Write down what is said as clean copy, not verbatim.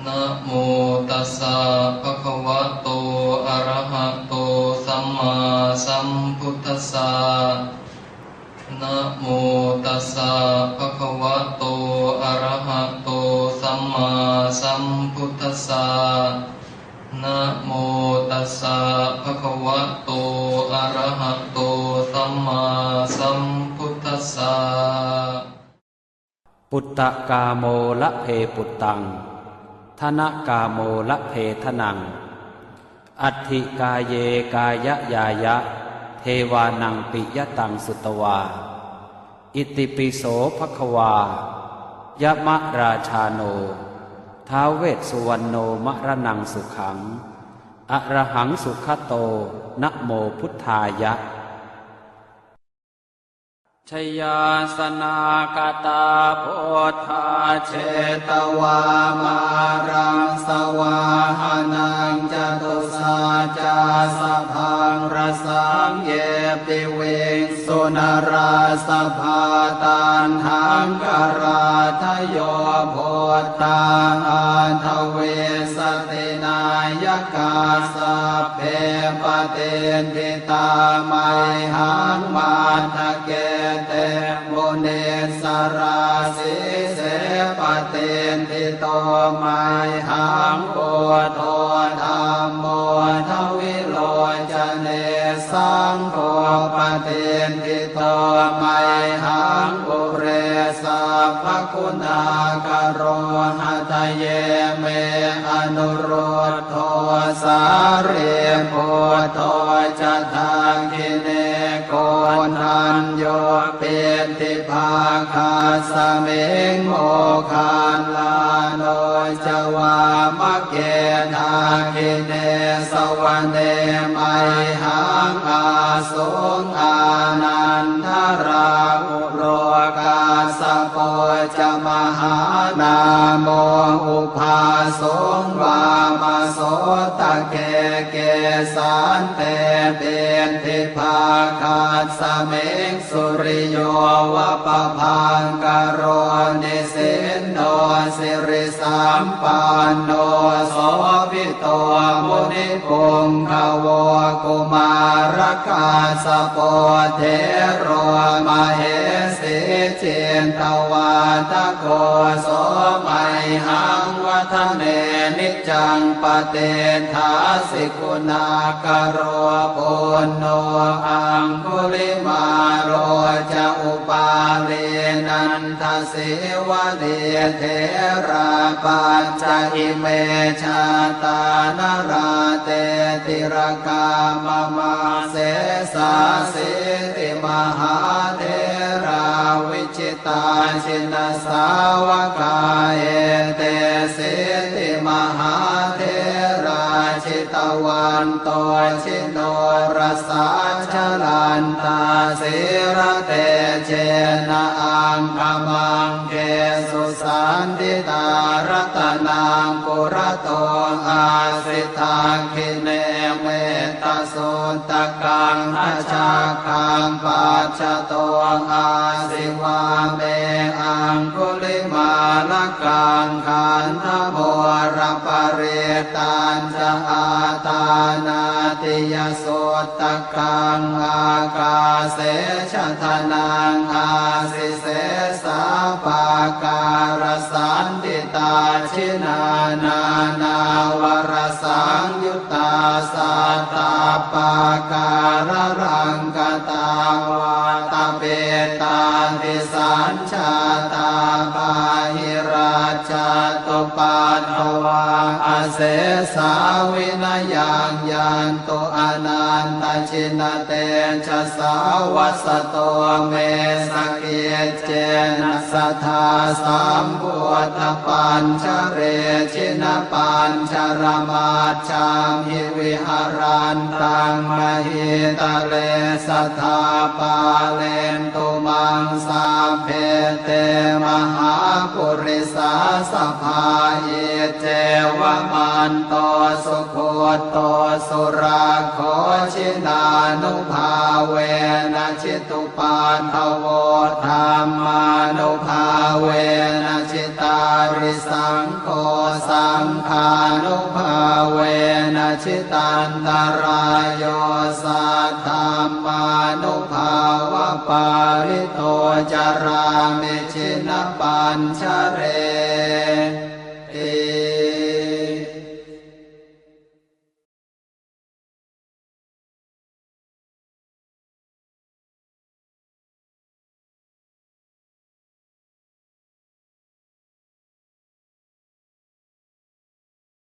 นะโมตัสสะภะคะวะโตอะระหะโตสัมมาสัมพุทธัสสะนะโมตัสสะภะคะวะโตอะระหะโตสัมมาสัมพุทธัสสะนะโมตัสสะภะคะวะโตอะระหะโตสัมมาสัมพุทธัสสะปุตตะกาโมละเพปุตตังธนกาโมละเพทนังอัตถิกาเยกายะยายะเทวานังปิยตังสุตวาอิติปิโสภควายะมะราชาโนท้าวเวสสุวรรณโนมะระนังสุขังอะระหังสุขโตนะโมพุทธายะชยาสนากตาโพธาเชตวามารังสวาหานังจตุสาจาสพังรสังเยปิเวสุนราสภาตันหังกราทโยโพธังอันทเวสตินายกาสัพเพปเตนติตาไมหังมาทะเกเตโมเนสราสิเสปเตนติโตไมหังโพโทธัมโมทวิโลจเนสังโฆปเตนติโตไมหังปุเรสัพพคุณากโรหะทะเยเมอนุโรธโทสาเรโพโทจะทางกิเนโกนัญโยเปติภาคาสเมงโมคานลาโนจวามะเกทาคิเนสวะเนไมหังอาสงอานันทราอุโรกาสโปจมหานาโมอุภาสงวามโสตะเกเกสันเตเปติภาคาสเมงสุริโยวะปะพังกโรนิสินโนสิริสัมปันโนโสภิโตมุนิปุงขโวกุมารกาสโปเทโรมเหสีเจนตวาทโกโสมัยหังวัฒเนนิจังปเตทาสิกุณากโรปุณโนอังคุลิมาโรจะอุปาเลนันทสิวะเดเทราปัญจอิเมชาตานราเตติรกามมาเสสาสิติมหาเทราวิจิตาชินสาวกาเอเตสิติมหาเทราชิตวันโตชิโนรสาชลันตาสิระเตเจนะอังคมังเกสุสันติตารัตนังปุระโตอาสิทาคิเนเมตสุตกังอาชาคังปัจจโตอาสิวาเมอังคุลิมาลกังขันธโมรปเรตัญจะอาตานาติยสุตกังอากาเสชะทนังอาสิเสสาปาการสันติตาชินานา วรสังยุตตาสัตตาปาการรังกตาวาตาเปตาติสัญชาตาปาหิราชาตุปัตถวาอาเสสาวินยังยันตุอนันตชินเตชะสาวัสโตเมสเกเจนะสัทธาสัมพุทธปัญชเรชินปัญชรมาชามหิวิหารันตังมหิตะเลสัทธาปาเลนตุมังสาเพเตมหาปุริสาสภาเยเจวมันโตสุโคโตสุราโคชินานุภาเวนะชิตุปันทโวธรรมานุภาเวนะชิตาริสังโฆสัง งฆานุภาเวนะชิตันตรายโยสัทธัมมานุภาวะปาริโตจารามิชินปัญชเร